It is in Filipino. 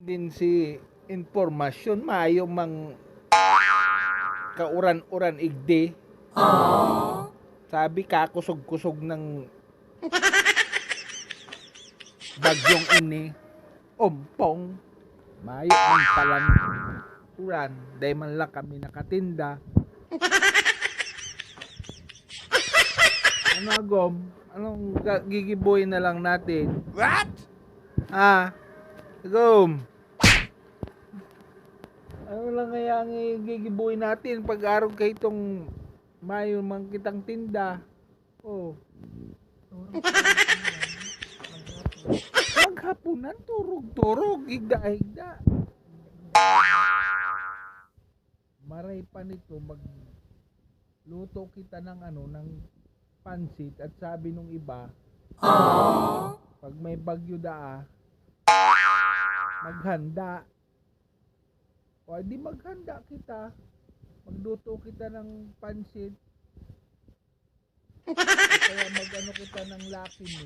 Din si informasyon maayo mang kauran-uran igdi. Sabi ka kusog-kusog ng bagyong ini. Ompong. Maayo ang palang uran. Dahil man lang kami nakatinda. Ano agom? Anong gigiboy na lang natin? What? Agom. Ano lang kaya ang gigiboy natin pag araw kay itong mayo mang kitang tinda. Oh. Maghapunan, turog-turog, higda-higda. Maray pa nito, magluto kita ng ng pansit at sabi nung iba, pag may bagyo maghanda. O di maghanda kita. Magluto kita ng pansit. Kaya kita ng Lucky Me.